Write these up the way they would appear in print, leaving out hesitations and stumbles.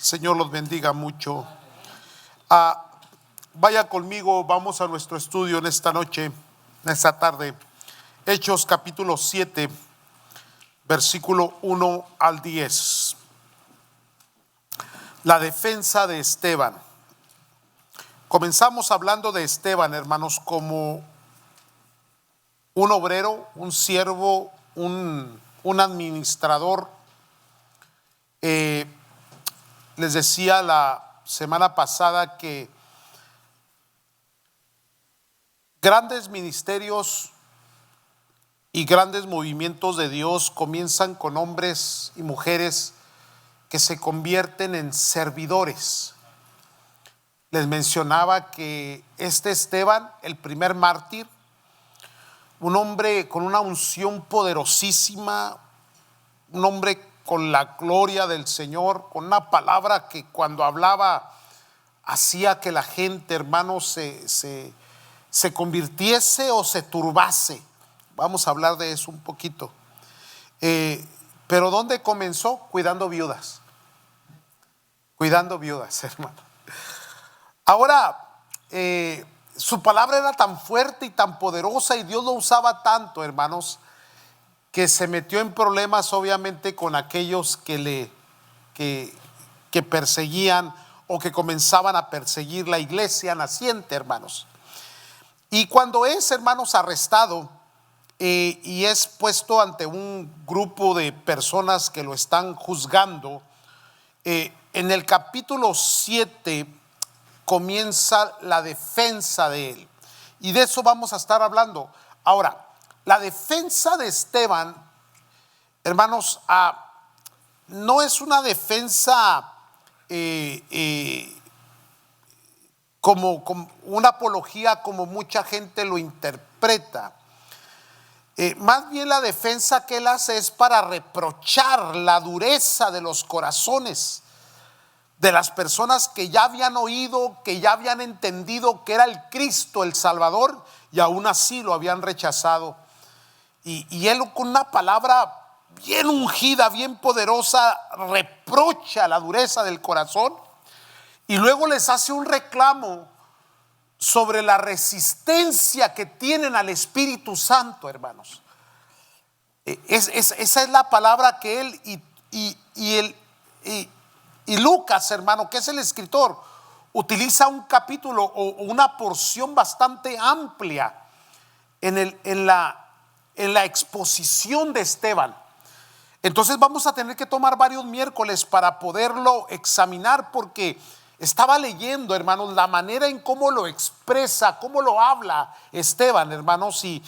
Señor los bendiga mucho. Vaya conmigo, vamos a nuestro estudio en esta noche, en esta tarde. Hechos capítulo 7, versículo 1 al 10. La defensa de Esteban. Comenzamos hablando de Esteban, hermanos, como un obrero, un siervo, un administrador. Les decía la semana pasada que grandes ministerios y grandes movimientos de Dios comienzan con hombres y mujeres que se convierten en servidores. Les mencionaba que Esteban, el primer mártir, un hombre con una unción poderosísima, un hombre con la gloria del Señor, con una palabra que cuando hablaba hacía que la gente, hermanos, se convirtiese o se turbase. Vamos a hablar de eso un poquito. Pero ¿dónde comenzó? Cuidando viudas, hermano. Ahora, su palabra era tan fuerte y tan poderosa y Dios lo usaba tanto, hermanos, que se metió en problemas obviamente con aquellos que perseguían o que comenzaban a perseguir la iglesia naciente, hermanos. Y cuando es, hermanos, arrestado y es puesto ante un grupo de personas que lo están juzgando, en el capítulo 7 comienza la defensa de él. Y de eso vamos a estar hablando. Ahora, la defensa de Esteban, hermanos, no es una defensa como una apología como mucha gente lo interpreta. Más bien la defensa que él hace es para reprochar la dureza de los corazones de las personas que ya habían oído, que ya habían entendido que era el Cristo, el Salvador, y aún así lo habían rechazado. Y él, con una palabra bien ungida, bien poderosa, reprocha la dureza del corazón y luego les hace un reclamo sobre la resistencia que tienen al Espíritu Santo, hermanos. Esa es la palabra que él y Lucas, hermano, que es el escritor, utiliza un capítulo o una porción bastante amplia en la exposición de Esteban. Entonces vamos a tener que tomar varios miércoles para poderlo examinar, porque estaba leyendo, hermanos, la manera en cómo lo expresa, cómo lo habla Esteban, hermanos, y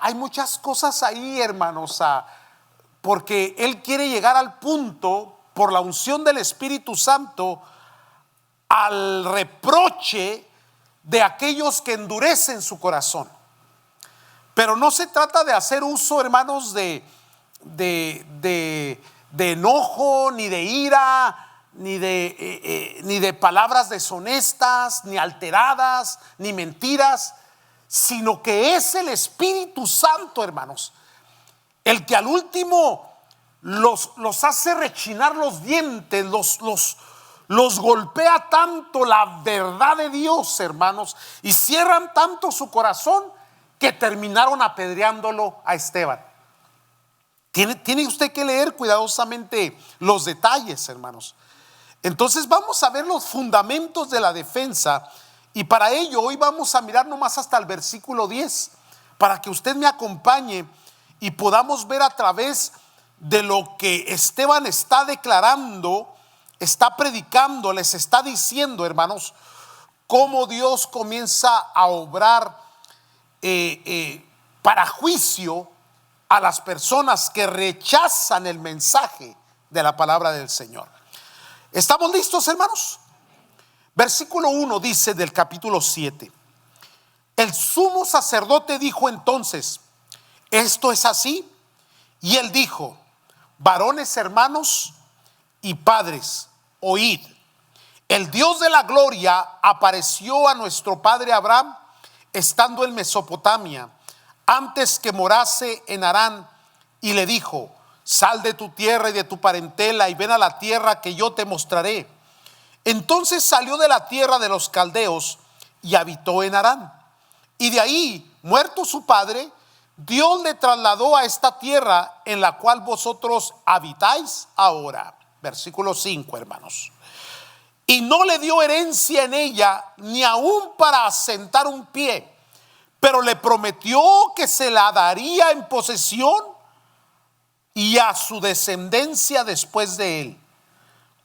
hay muchas cosas ahí, hermanos, porque él quiere llegar al punto, por la unción del Espíritu Santo, al reproche de aquellos que endurecen su corazón. Pero no se trata de hacer uso, hermanos, de enojo, ni de ira, ni de palabras deshonestas, ni alteradas, ni mentiras, sino que es el Espíritu Santo, hermanos, el que al último los hace rechinar los dientes, los golpea tanto la verdad de Dios, hermanos, y cierran tanto su corazón que terminaron apedreándolo a Esteban. Tiene usted que leer cuidadosamente los detalles, hermanos. Entonces vamos a ver los fundamentos de la defensa, y para ello hoy vamos a mirar nomás hasta el versículo 10, para que usted me acompañe y podamos ver a través de lo que Esteban está declarando, está predicando, les está diciendo, hermanos, cómo Dios comienza a obrar para juicio a las personas que rechazan el mensaje de la palabra del Señor. ¿Estamos listos, hermanos? Versículo 1 dice del capítulo 7: el sumo sacerdote dijo entonces: ¿esto es así? Y él dijo: varones, hermanos y padres, oíd. El Dios de la gloria apareció a nuestro padre Abraham estando en Mesopotamia, antes que morase en Harán, y le dijo: sal de tu tierra y de tu parentela y ven a la tierra que yo te mostraré. Entonces salió de la tierra de los caldeos y habitó en Harán. Y de ahí, muerto su padre, Dios le trasladó a esta tierra en la cual vosotros habitáis ahora. Versículo 5, hermanos. Y no le dio herencia en ella, ni aún para asentar un pie, pero le prometió que se la daría en posesión y a su descendencia después de él,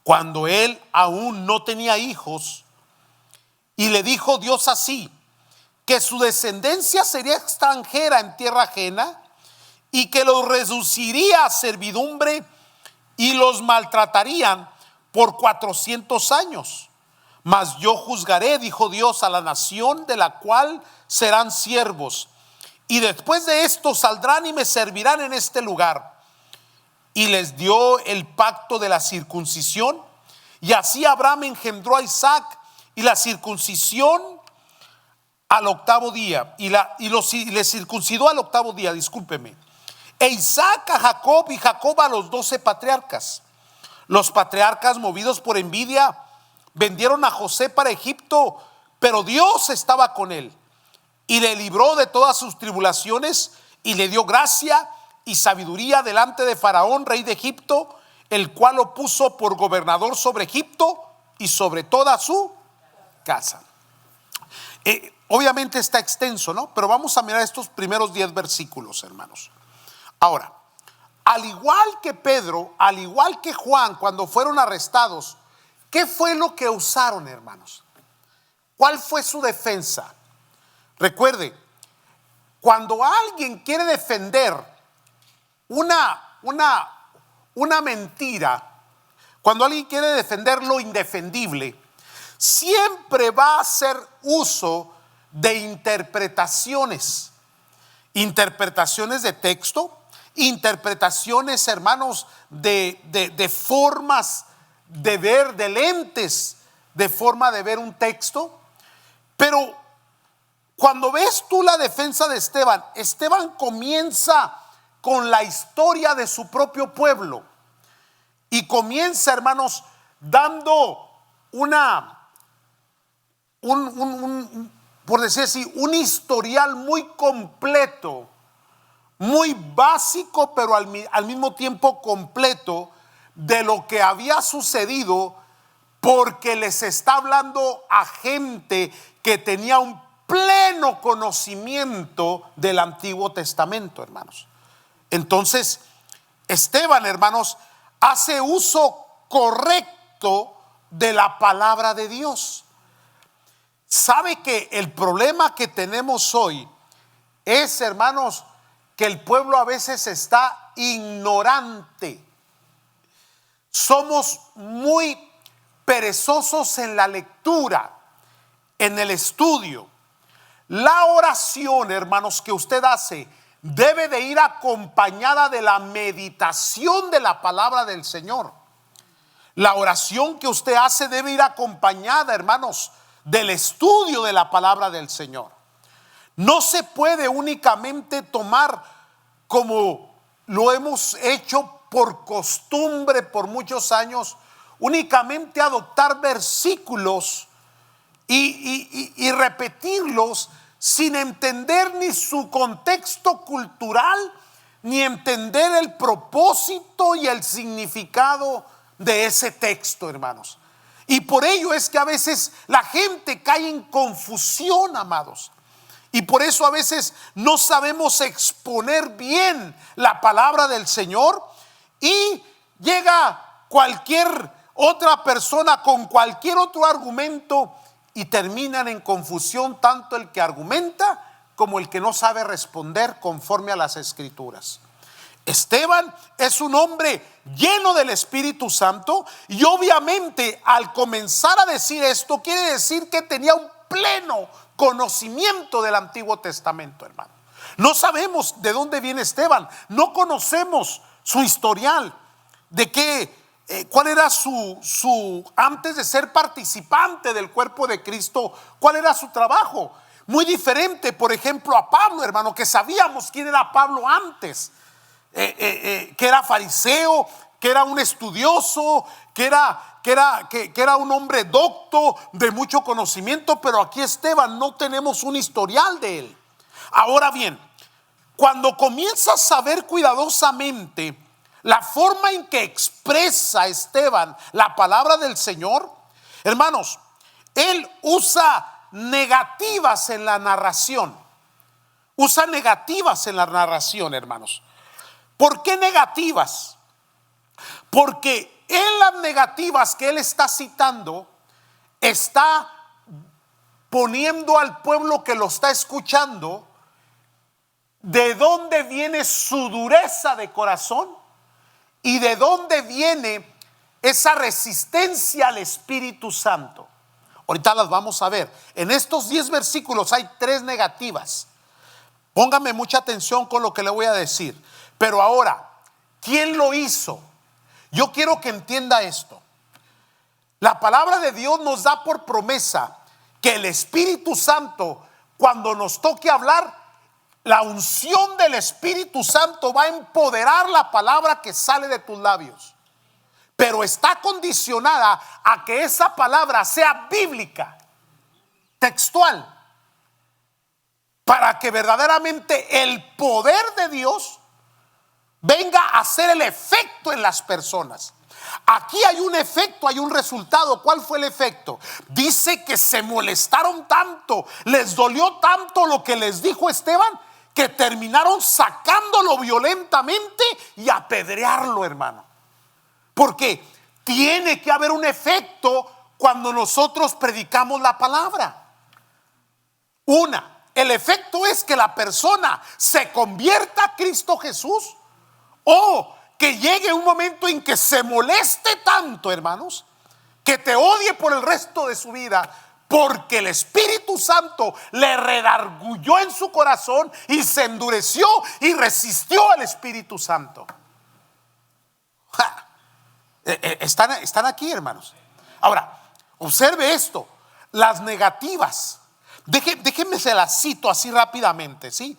cuando él aún no tenía hijos. Y le dijo Dios así, que su descendencia sería extranjera en tierra ajena y que los reduciría a servidumbre y los maltratarían por 400 años. Mas yo juzgaré, dijo Dios, a la nación de la cual serán siervos, y después de esto saldrán y me servirán en este lugar. Y les dio el pacto de la circuncisión, y así Abraham engendró a Isaac, y la circuncisión al octavo día, y le circuncidó al octavo día, discúlpeme. E Isaac a Jacob, y Jacob a los 12 patriarcas. Los patriarcas, movidos por envidia, vendieron a José para Egipto, pero Dios estaba con él y le libró de todas sus tribulaciones y le dio gracia y sabiduría delante de Faraón, rey de Egipto, el cual lo puso por gobernador sobre Egipto y sobre toda su casa. Obviamente está extenso, ¿no? Pero vamos a mirar estos primeros 10 versículos, hermanos. Ahora, al igual que Pedro, al igual que Juan, cuando fueron arrestados, ¿qué fue lo que usaron, hermanos? ¿Cuál fue su defensa? Recuerde, cuando alguien quiere defender una mentira, cuando alguien quiere defender lo indefendible, siempre va a hacer uso de interpretaciones de texto, interpretaciones, hermanos, de formas de ver, de lentes, de forma de ver un texto. Pero cuando ves tú la defensa de Esteban, Esteban comienza con la historia de su propio pueblo y comienza, hermanos, dando por decir así, un historial muy completo, muy básico, pero al mismo tiempo completo de lo que había sucedido, porque les está hablando a gente que tenía un pleno conocimiento del Antiguo Testamento, hermanos. Entonces, Esteban, hermanos, hace uso correcto de la palabra de Dios. ¿Sabe que el problema que tenemos hoy es, hermanos, que el pueblo a veces está ignorante? Somos muy perezosos en la lectura, en el estudio. La oración, hermanos, que usted hace debe de ir acompañada de la meditación de la palabra del Señor. La oración que usted hace debe ir acompañada, hermanos, del estudio de la palabra del Señor. No se puede únicamente tomar, como lo hemos hecho por costumbre por muchos años, únicamente adoptar versículos y repetirlos sin entender ni su contexto cultural, ni entender el propósito y el significado de ese texto, hermanos. Y por ello es que a veces la gente cae en confusión, amados. Y por eso a veces no sabemos exponer bien la palabra del Señor, y llega cualquier otra persona con cualquier otro argumento y terminan en confusión tanto el que argumenta como el que no sabe responder conforme a las Escrituras. Esteban es un hombre lleno del Espíritu Santo, y obviamente al comenzar a decir esto quiere decir que tenía un pleno conocimiento del Antiguo Testamento, hermano. No sabemos de dónde viene Esteban, no conocemos su historial, de qué, cuál era su antes de ser participante del cuerpo de Cristo, cuál era su trabajo. Muy diferente, por ejemplo, a Pablo, hermano, que sabíamos quién era Pablo antes. que era fariseo, que era un estudioso, que era un hombre docto de mucho conocimiento, pero aquí Esteban no tenemos un historial de él. Ahora bien, cuando comienzas a ver cuidadosamente la forma en que expresa Esteban la palabra del Señor, hermanos, él usa negativas en la narración. Usa negativas en la narración, hermanos. ¿Por qué negativas? Porque en las negativas que él está citando, está poniendo al pueblo que lo está escuchando de dónde viene su dureza de corazón y de dónde viene esa resistencia al Espíritu Santo. Ahorita las vamos a ver. En estos 10 versículos hay 3 negativas. Póngame mucha atención con lo que le voy a decir. Pero ahora, ¿quién lo hizo? Yo quiero que entienda esto. La palabra de Dios nos da por promesa que el Espíritu Santo, cuando nos toque hablar, la unción del Espíritu Santo va a empoderar la palabra que sale de tus labios. Pero está condicionada a que esa palabra sea bíblica, textual, para que verdaderamente el poder de Dios venga a hacer el efecto en las personas. Aquí hay un efecto, hay un resultado. ¿Cuál fue el efecto? Dice que se molestaron tanto, les dolió tanto lo que les dijo Esteban, que terminaron sacándolo violentamente y apedrearlo, hermano. Porque tiene que haber un efecto cuando nosotros predicamos la palabra. El efecto es que la persona se convierta a Cristo Jesús, o que llegue un momento en que se moleste tanto, hermanos, que te odie por el resto de su vida, porque el Espíritu Santo le redarguyó en su corazón y se endureció y resistió al Espíritu Santo. Están aquí, hermanos. Ahora, observe esto, las negativas. Déjenme se las cito así rápidamente, ¿sí?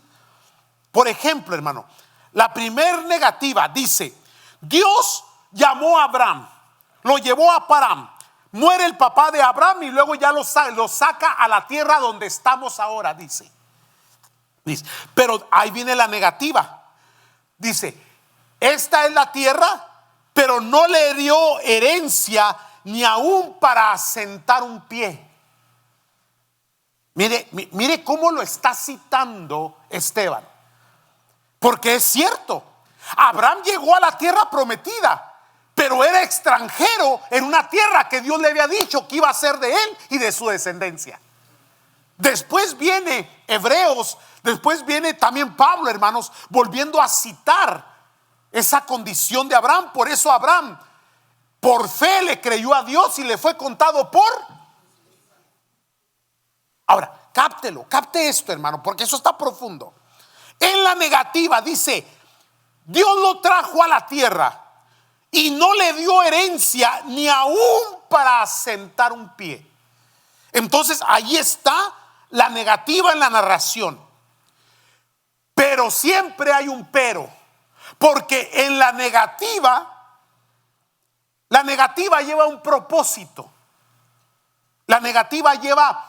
Por ejemplo, hermano, la primera negativa dice: Dios llamó a Abraham, lo llevó a Parán, muere el papá de Abraham y luego ya lo saca a la tierra donde estamos ahora, dice. Pero ahí viene la negativa. Dice: esta es la tierra, pero no le dio herencia ni aún para asentar un pie. Mire cómo lo está citando Esteban. Porque es cierto, Abraham llegó a la tierra prometida, pero era extranjero en una tierra que Dios le había dicho que iba a ser de él y de su descendencia. Después viene Hebreos, después viene también Pablo, hermanos, volviendo a citar esa condición de Abraham. Por eso Abraham, por fe, le creyó a Dios y le fue contado por... Ahora, capte esto, hermano, porque eso está profundo. En la negativa dice: Dios lo trajo a la tierra y no le dio herencia ni aún para asentar un pie. Entonces ahí está la negativa en la narración. Pero siempre hay un pero, porque en la negativa lleva un propósito. La negativa lleva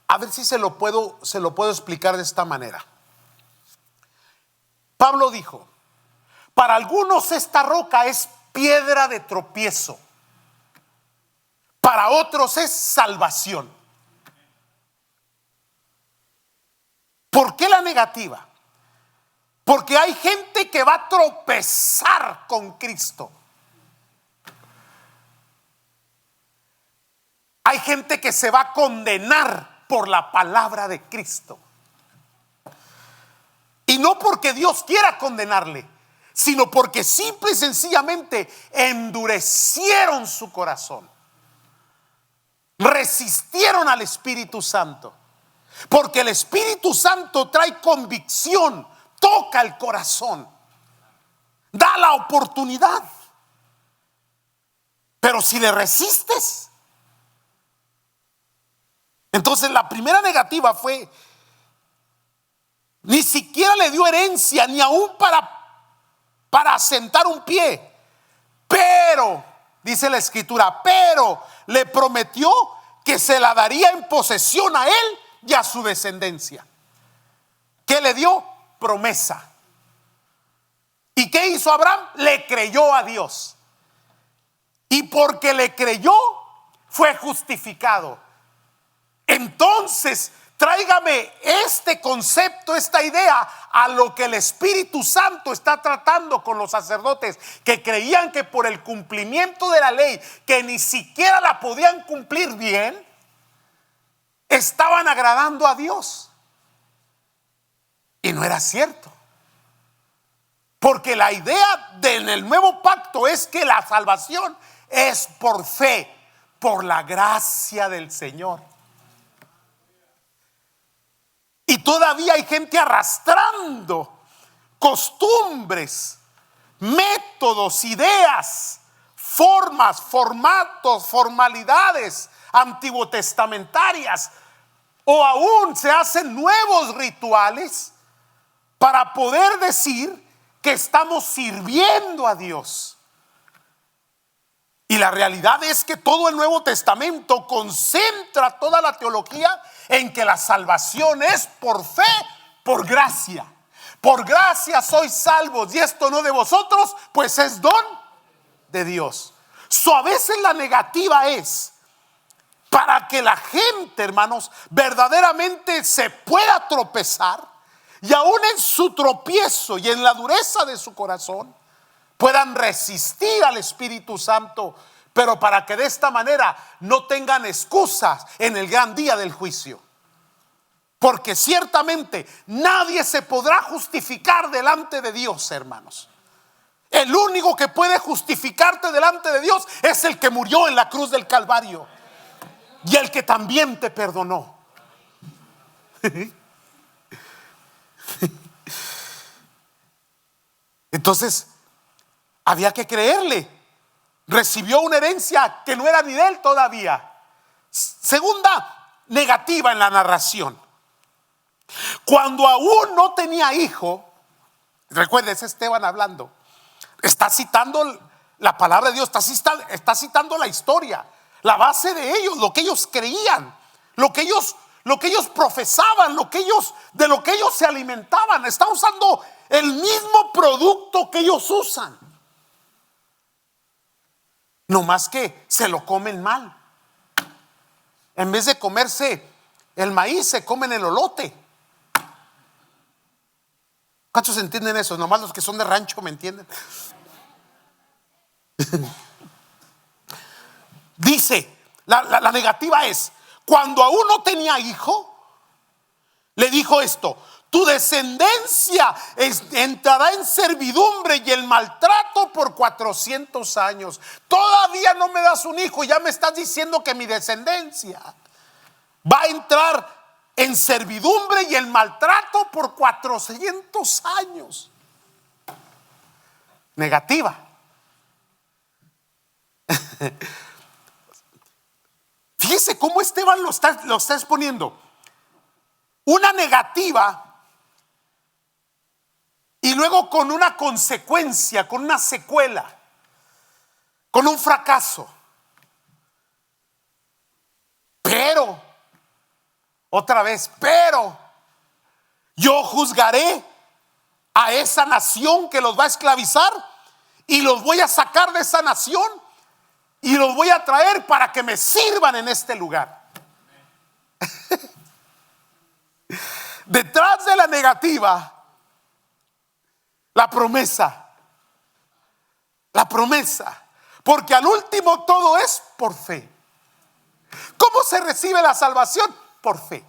a ver si se lo puedo explicar de esta manera. Pablo dijo: para algunos esta roca es piedra de tropiezo, para otros es salvación. ¿Por qué la negativa? Porque hay gente que va a tropezar con Cristo. Hay gente que se va a condenar por la palabra de Cristo. Y no porque Dios quiera condenarle, sino porque simple y sencillamente endurecieron su corazón, resistieron al Espíritu Santo. Porque el Espíritu Santo trae convicción, toca el corazón, da la oportunidad. Pero si le resistes, entonces la primera negativa fue: Ni siquiera le dio herencia, ni aún para asentar un pie. Pero, dice la escritura, pero le prometió que se la daría en posesión a él y a su descendencia. ¿Qué le dio? Promesa. ¿Y qué hizo Abraham? Le creyó a Dios. Y porque le creyó, fue justificado. Entonces, tráigame este concepto, esta idea a lo que el Espíritu Santo está tratando con los sacerdotes, que creían que por el cumplimiento de la ley, que ni siquiera la podían cumplir bien, estaban agradando a Dios. Y no era cierto. Porque la idea en el nuevo pacto es que la salvación es por fe, por la gracia del Señor. Y todavía hay gente arrastrando costumbres, métodos, ideas, formas, formatos, formalidades antiguotestamentarias, o aún se hacen nuevos rituales para poder decir que estamos sirviendo a Dios. Y la realidad es que todo el Nuevo Testamento concentra toda la teología en que la salvación es por fe, por gracia. Por gracia sois salvos, y esto no de vosotros, pues es don de Dios. A veces la negativa es para que la gente, hermanos, verdaderamente se pueda tropezar, y aún en su tropiezo y en la dureza de su corazón puedan resistir al Espíritu Santo, pero para que de esta manera no tengan excusas en el gran día del juicio. Porque ciertamente nadie se podrá justificar delante de Dios, hermanos. El único que puede justificarte delante de Dios es el que murió en la cruz del Calvario y el que también te perdonó. Entonces, había que creerle. Recibió una herencia que no era ni de él todavía. Segunda negativa en la narración: cuando aún no tenía hijo, recuerden, es Esteban hablando, está citando la palabra de Dios, está citando la historia, la base de ellos, lo que ellos creían, lo que ellos profesaban, de lo que ellos se alimentaban. Está usando el mismo producto que ellos usan, no más que se lo comen mal. En vez de comerse el maíz, se comen el elote. ¿Cuántos entienden eso? Nomás los que son de rancho me entienden. Dice, la negativa es: cuando aún no tenía hijo, le dijo esto: tu descendencia entrará en servidumbre y el maltrato por 400 años. Todavía no me das un hijo y ya me estás diciendo que mi descendencia va a entrar en servidumbre y el maltrato por 400 años. Negativa. Fíjese cómo Esteban lo está exponiendo. Una negativa y luego con una consecuencia, con una secuela, con un fracaso. Pero, otra vez, pero yo juzgaré a esa nación que los va a esclavizar y los voy a sacar de esa nación y los voy a traer para que me sirvan en este lugar. Detrás de la negativa, la promesa. La promesa. Porque al último todo es por fe. ¿Cómo se recibe la salvación? Por fe.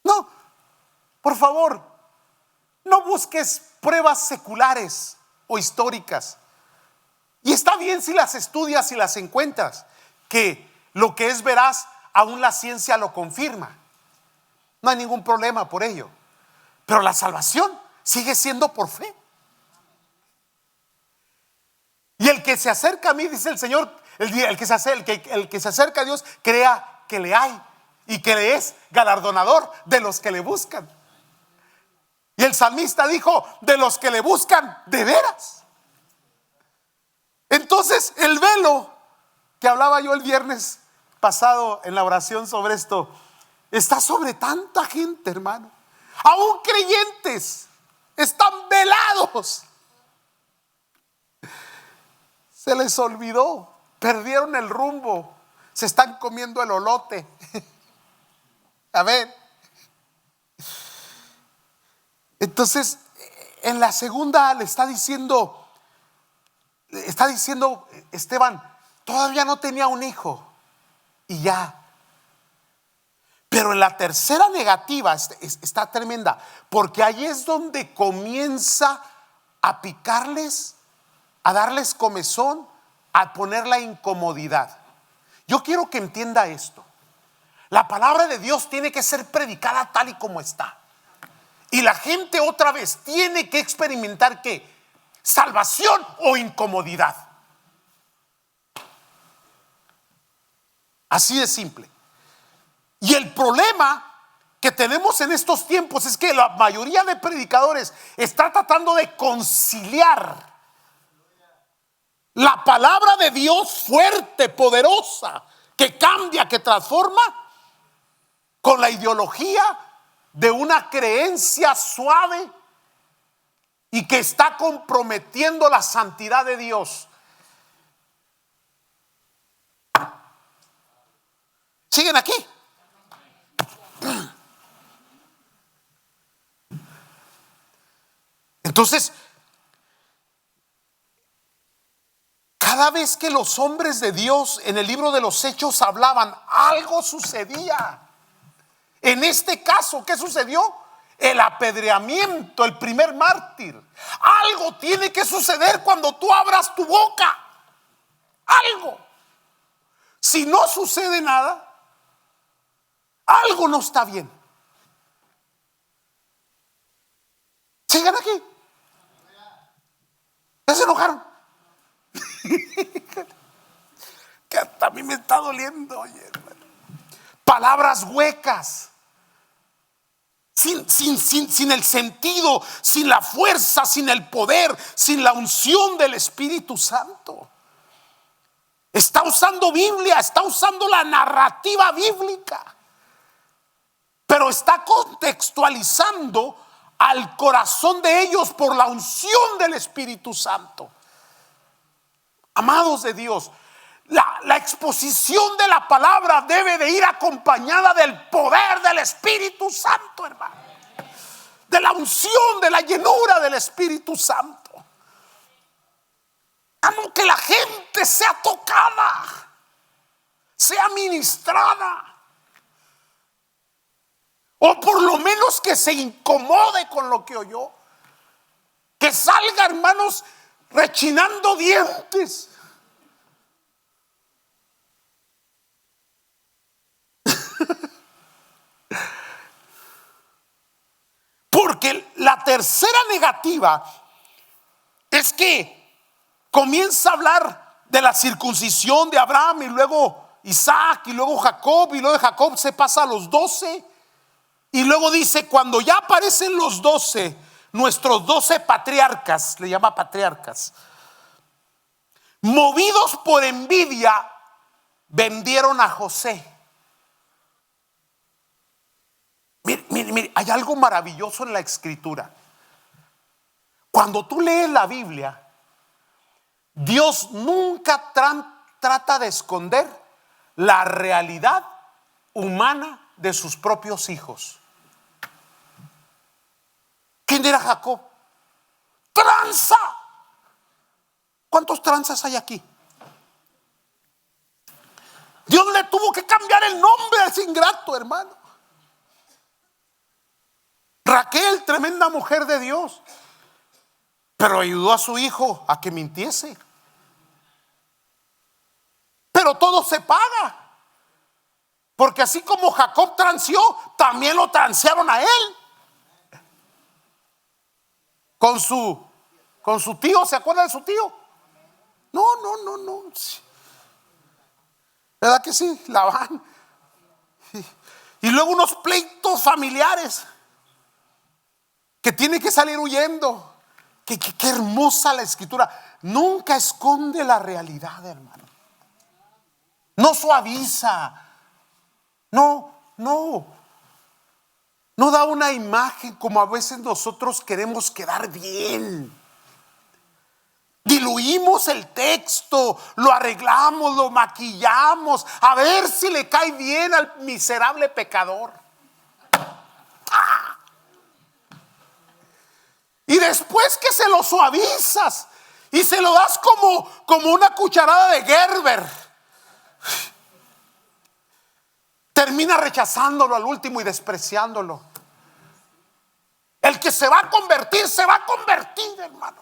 No, por favor, no busques pruebas seculares o históricas. Y está bien si las estudias y las encuentras, que lo que es veraz, aún la ciencia lo confirma. No hay ningún problema por ello. Pero la salvación sigue siendo por fe. Y el que se acerca a mí, dice el Señor, el que se acerca a Dios, crea que le hay y que es galardonador de los que le buscan. Y el salmista dijo: de los que le buscan de veras. Entonces el velo que hablaba yo el viernes pasado en la oración sobre esto está sobre tanta gente, hermano. Aún creyentes están velados. Se les olvidó, perdieron el rumbo, se están comiendo el olote. A ver. Entonces, en la segunda le está diciendo Esteban, todavía no tenía un hijo y ya. Pero en la tercera negativa está tremenda, porque ahí es donde comienza a picarles, a darles comezón, a poner la incomodidad. Yo quiero que entienda esto. La palabra de Dios tiene que ser predicada tal y como está. Y la gente otra vez tiene que experimentar ¿qué? Salvación o incomodidad. Así de simple. Y el problema que tenemos en estos tiempos es que la mayoría de predicadores está tratando de conciliar la palabra de Dios fuerte, poderosa, que cambia, que transforma, con la ideología de una creencia suave y que está comprometiendo la santidad de Dios. ¿Siguen aquí? Entonces, cada vez que los hombres de Dios en el libro de los Hechos hablaban, algo sucedía. En este caso, ¿qué sucedió? El apedreamiento, el primer mártir. Algo tiene que suceder cuando tú abras tu boca. Algo. Si no sucede nada, algo no está bien. Sigan aquí. ¿Ya se enojaron? Que hasta a mí me está doliendo, oye, hermano. Palabras huecas. Sin el sentido, sin la fuerza, sin el poder, sin la unción del Espíritu Santo. Está usando Biblia, está usando la narrativa bíblica, pero está contextualizando al corazón de ellos por la unción del Espíritu Santo. Amados de Dios, la exposición de la palabra debe de ir acompañada del poder del Espíritu Santo, hermano. De la unción, de la llenura del Espíritu Santo. Que la gente sea tocada, sea ministrada, o por lo menos que se incomode con lo que oyó. Que salga, hermanos, rechinando dientes. Porque la tercera negativa es que comienza a hablar de la circuncisión de Abraham y luego Isaac y luego Jacob, y luego de Jacob se pasa a los 12 y luego dice: cuando ya aparecen los 12, nuestros 12 patriarcas, le llama patriarcas, movidos por envidia, vendieron a José. Mire, hay algo maravilloso en la escritura. Cuando tú lees la Biblia, Dios nunca trata de esconder la realidad humana de sus propios hijos. ¿Quién era Jacob? Tranza. ¿Cuántos tranzas hay aquí? Dios le tuvo que cambiar el nombre a ese ingrato, hermano. Raquel, tremenda mujer de Dios, pero ayudó a su hijo a que mintiese. Pero todo se paga, porque así como Jacob transió, también lo transearon a él con su tío. ¿Se acuerda de su tío? No. ¿Verdad que sí? Labán. Y luego unos pleitos familiares que tiene que salir huyendo. Qué hermosa la escritura. Nunca esconde la realidad, hermano. No suaviza. No da una imagen como a veces nosotros queremos quedar bien. Diluimos el texto, lo arreglamos, lo maquillamos, a ver si le cae bien al miserable pecador. Y después que se lo suavizas y se lo das como una cucharada de Gerber, termina rechazándolo al último y despreciándolo. El que se va a convertir, hermano.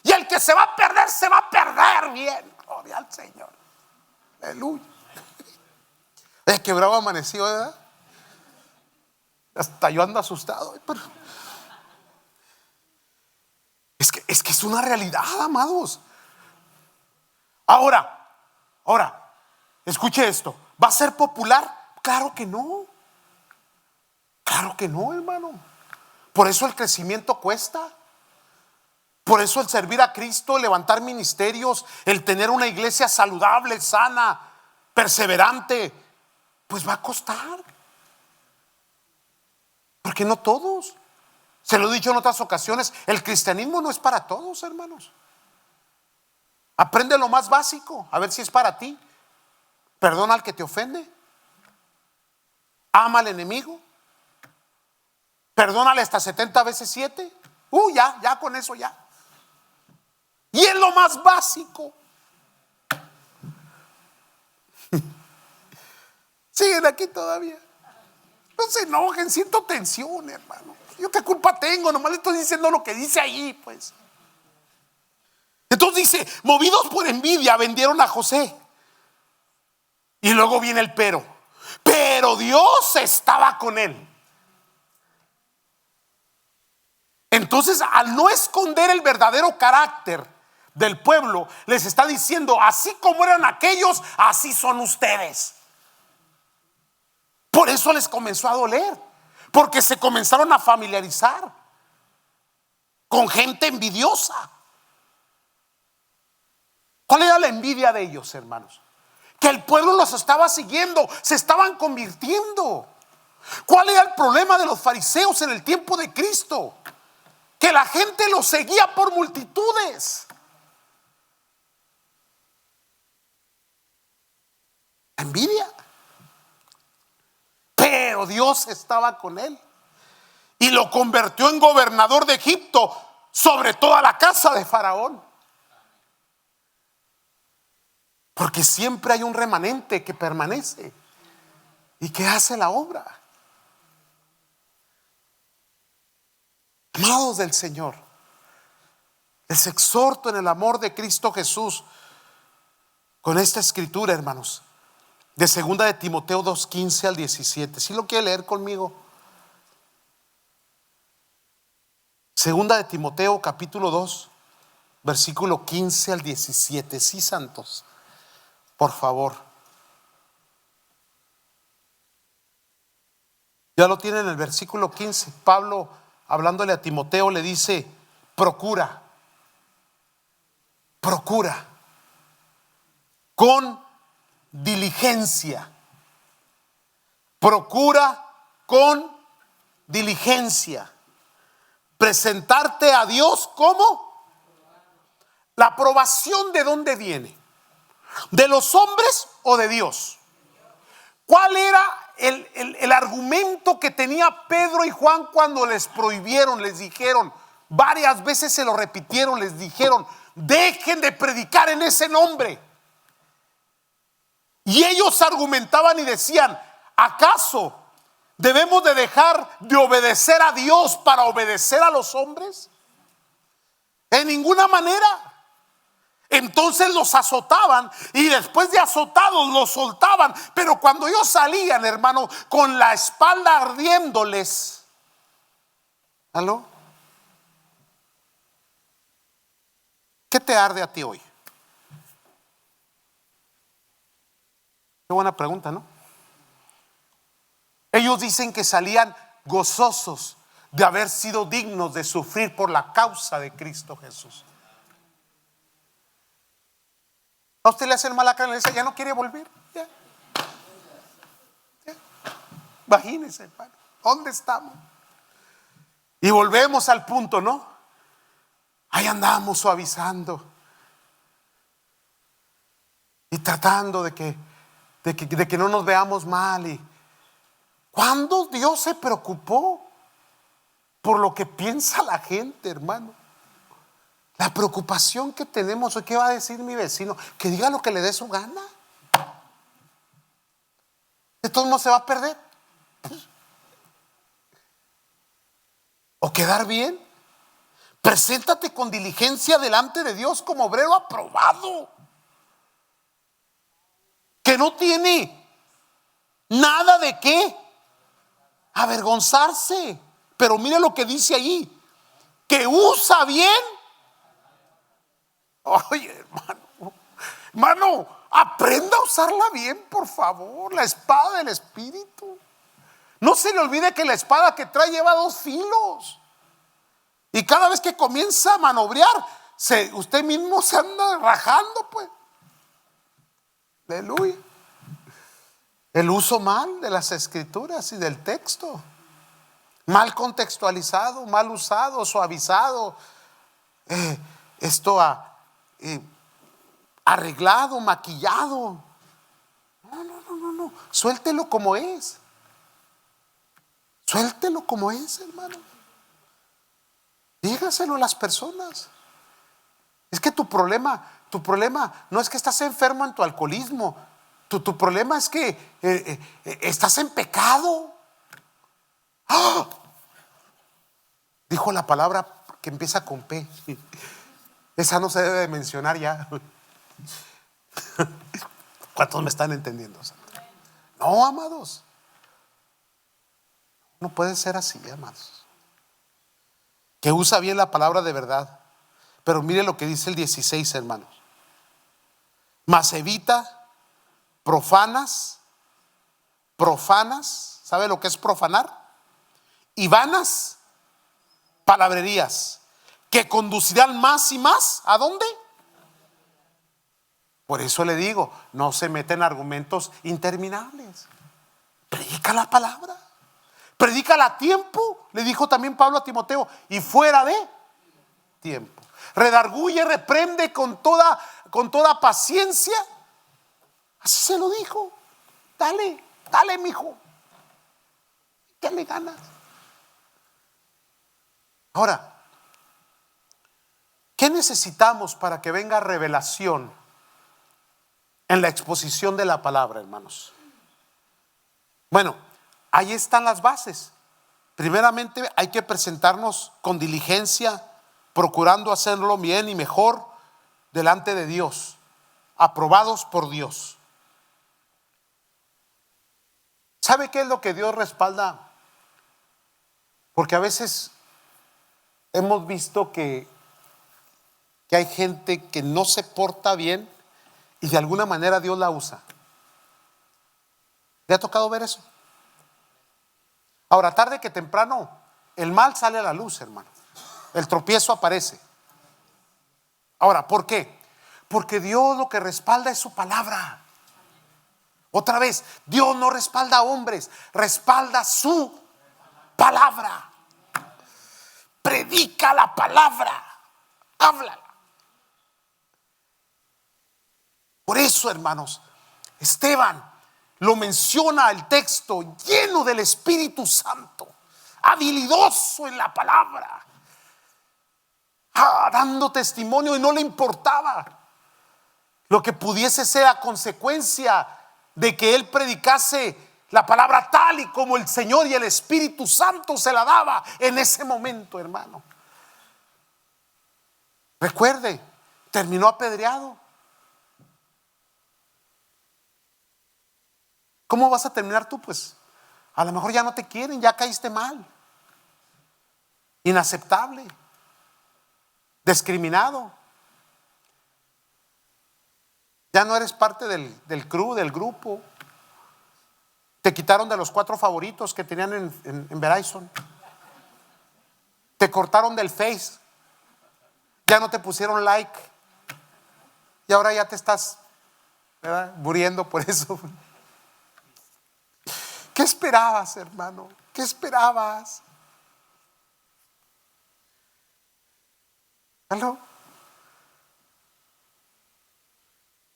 Y el que se va a perder bien. Gloria al Señor. Aleluya. Que bravo amaneció, ¿verdad? Hasta yo ando asustado. Pero es que es una realidad, amados. Ahora, escuche esto. ¿Va a ser popular? Claro que no. Claro que no, hermano. Por eso el crecimiento cuesta. Por eso el servir a Cristo, el levantar ministerios, el tener una iglesia saludable, sana, perseverante, pues va a costar. Porque no todos. Se lo he dicho en otras ocasiones, el cristianismo no es para todos, hermanos. Aprende lo más básico, a ver si es para ti. Perdona al que te ofende. Ama al enemigo. Perdónale hasta 70 veces 7. Ya con eso ya. Y es lo más básico. Siguen aquí todavía. No se enojen, siento tensión, hermano. ¿Yo qué culpa tengo? Nomás le estoy diciendo lo que dice ahí, pues. Entonces dice, movidos por envidia vendieron a José. Y luego viene el pero. Pero Dios estaba con él. Entonces, al no esconder el verdadero carácter del pueblo, les está diciendo, así como eran aquellos, así son ustedes. Por eso les comenzó a doler, porque se comenzaron a familiarizar con gente envidiosa. ¿Cuál era la envidia de ellos, hermanos? Que el pueblo los estaba siguiendo, se estaban convirtiendo. ¿Cuál era el problema de los fariseos en el tiempo de Cristo? Que la gente los seguía por multitudes. Envidia. Pero Dios estaba con él y lo convirtió en gobernador de Egipto sobre toda la casa de Faraón. Porque siempre hay un remanente que permanece y que hace la obra. Amados del Señor, les exhorto en el amor de Cristo Jesús con esta escritura, hermanos, de 2 de Timoteo 2:15 al 17. ¿Sí lo quiere leer conmigo? 2 de Timoteo capítulo 2, versículo 15 al 17. Sí, santos, por favor. Ya lo tienen en el versículo 15. Pablo, hablándole a Timoteo, le dice: procura con diligencia. Procura con diligencia presentarte a Dios como la aprobación. ¿De dónde viene? ¿De los hombres o de Dios? ¿Cuál era el argumento que tenía Pedro y Juan cuando les prohibieron? Les dijeron, varias veces se lo repitieron, les dijeron: dejen de predicar en ese nombre. Y ellos argumentaban y decían: ¿acaso debemos de dejar de obedecer a Dios para obedecer a los hombres? En ninguna manera. Entonces los azotaban y después de azotados los soltaban. Pero cuando ellos salían, hermano, con la espalda ardiéndoles. ¿Aló? ¿Qué te arde a ti hoy? Qué buena pregunta, ¿no? Ellos dicen que salían gozosos de haber sido dignos de sufrir por la causa de Cristo Jesús. A usted le hacen mala cara y le dice, ya no quiere volver. Ya. Imagínense, hermano, ¿dónde estamos? Y volvemos al punto, ¿no? Ahí andamos suavizando y tratando de que no nos veamos mal. ¿Y cuándo Dios se preocupó por lo que piensa la gente, hermano? La preocupación que tenemos hoy, ¿qué va a decir mi vecino? Que diga lo que le dé su gana. De todos modos se va a perder. O quedar bien. Preséntate con diligencia delante de Dios como obrero aprobado, que no tiene nada de qué avergonzarse. Pero mire lo que dice ahí, que usa bien. Oye, hermano, aprenda a usarla bien, por favor. La espada del Espíritu. No se le olvide que la espada que trae lleva 2 filos. Y cada vez que comienza a manobrear, usted mismo se anda rajando, pues. Aleluya. El uso mal de las escrituras y del texto. Mal contextualizado, mal usado, suavizado. Arreglado, maquillado. No. Suéltelo como es. Suéltelo como es, hermano. Dígaselo a las personas. Es que tu problema no es que estás enfermo en tu alcoholismo. Tu problema es que estás en pecado. ¡Ah! Dijo la palabra que empieza con P. Esa no se debe de mencionar ya. ¿Cuántos me están entendiendo? No, amados. No puede ser así, amados. Que usa bien la palabra de verdad. Pero mire lo que dice el 16, hermanos. Mas evita profanas. ¿Sabe lo que es profanar? Y vanas palabrerías que conducirán más y más. ¿A dónde? Por eso le digo, no se meten argumentos interminables. Predica la palabra. Predícala a tiempo, le dijo también Pablo a Timoteo, y fuera de tiempo. Redarguye, reprende con toda paciencia. Así se lo dijo. Dale, mijo. ¿Qué le ganas? Ahora, ¿qué necesitamos para que venga revelación en la exposición de la palabra, hermanos? Bueno, ahí están las bases. Primeramente hay que presentarnos con diligencia, procurando hacerlo bien y mejor delante de Dios, aprobados por Dios. ¿Sabe qué es lo que Dios respalda? Porque a veces hemos visto que hay gente que no se porta bien y de alguna manera Dios la usa. ¿Le ha tocado ver eso? Ahora, tarde que temprano, el mal sale a la luz, hermano. El tropiezo aparece. Ahora, ¿por qué? Porque Dios lo que respalda es su palabra. Otra vez, Dios no respalda a hombres, respalda su palabra. Predica la palabra, háblala. Por eso, hermanos, Esteban lo menciona el texto, lleno del Espíritu Santo, habilidoso en la palabra, dando testimonio, y no le importaba lo que pudiese ser a consecuencia de que él predicase la palabra tal y como el Señor y el Espíritu Santo se la daba en ese momento, hermano. Recuerde, terminó apedreado. ¿Cómo vas a terminar tú? Pues a lo mejor ya no te quieren, ya caíste mal, inaceptable, discriminado. Ya no eres parte del crew, del grupo. Te quitaron de los 4 favoritos que tenían en Verizon. Te cortaron del Face. Ya no te pusieron like. Y ahora ya te estás, ¿verdad?, muriendo por eso. ¿Qué esperabas, hermano? ¿Qué esperabas? ¿Aló?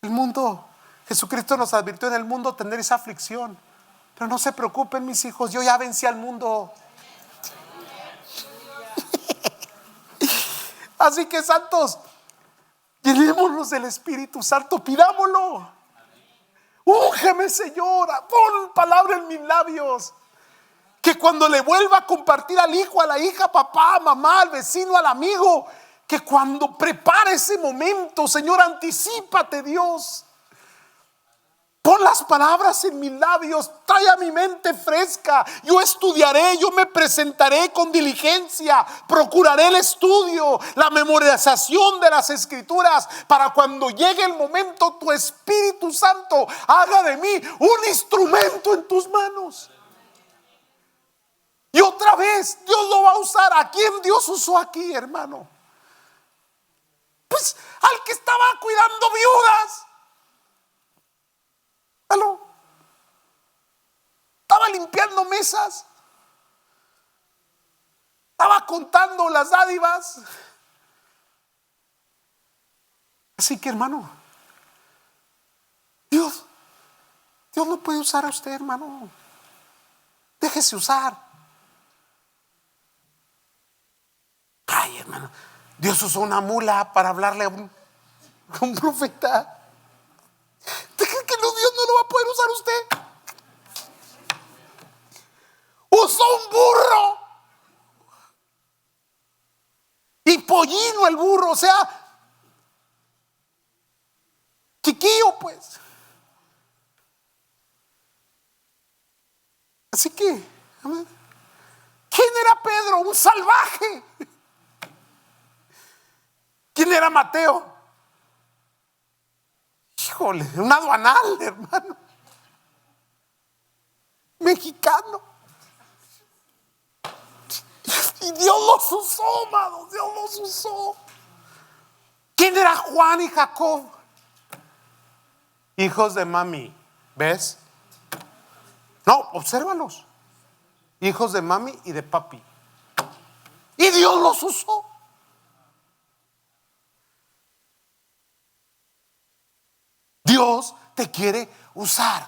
El mundo, Jesucristo nos advirtió: en el mundo tener esa aflicción. Pero no se preocupen, mis hijos, yo ya vencí al mundo. Así que, santos, llenémonos del Espíritu Santo, pidámoslo. Úngeme, Señor, pon palabra en mis labios. Que cuando le vuelva a compartir al hijo, a la hija, papá, mamá, al vecino, al amigo, que cuando prepare ese momento, Señor, anticípate, Dios. Pon las palabras en mis labios, trae a mi mente fresca. Yo estudiaré, yo me presentaré con diligencia, procuraré el estudio, la memorización de las escrituras, para cuando llegue el momento, tu Espíritu Santo haga de mí un instrumento en tus manos. Y otra vez Dios lo va a usar. ¿A quién Dios usó aquí, hermano? Pues al que estaba cuidando viudas. ¿Aló? Estaba limpiando mesas. Estaba contando las dádivas. Así que, hermano, Dios lo puede usar a usted, hermano. Déjese usar. Ay, hermano, Dios usó una mula para hablarle a un profeta. ¿Usted cree que Dios no lo va a poder usar usted? Usó un burro. Y pollino el burro, o sea, chiquillo, pues. Así que, ¿quién era Pedro? Un salvaje. ¿Quién era Mateo? Híjole, un aduanal, hermano. Mexicano. Y Dios los usó, hermano. Dios los usó. ¿Quién era Juan y Jacob? Hijos de mami. ¿Ves? No, obsérvalos. Hijos de mami y de papi. Y Dios los usó. Dios te quiere usar.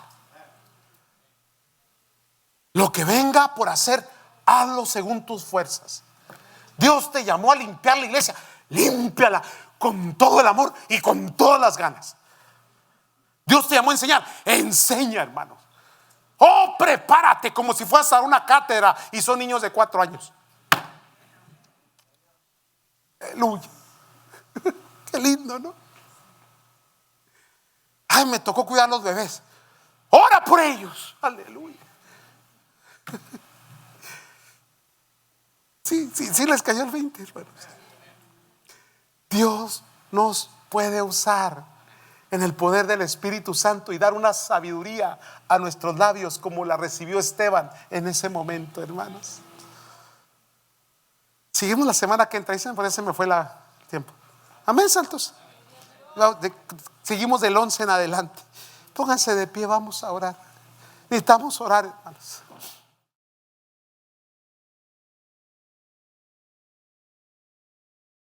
Lo que venga por hacer, hazlo según tus fuerzas. Dios te llamó a limpiar la iglesia. Límpiala con todo el amor y con todas las ganas. Dios te llamó a enseñar. Enseña, hermanos. Oh, prepárate como si fueras a una cátedra y son niños de 4 años. Aleluya. Qué lindo, ¿no? Ay, me tocó cuidar a los bebés. Ora por ellos. Aleluya. Sí les cayó el 20, hermanos. Dios nos puede usar en el poder del Espíritu Santo y dar una sabiduría a nuestros labios como la recibió Esteban en ese momento, hermanos. Seguimos la semana que entra. Por eso me fue el tiempo. Amén, santos. Seguimos del 11 en adelante. Pónganse de pie, vamos a orar. Necesitamos orar, hermanos.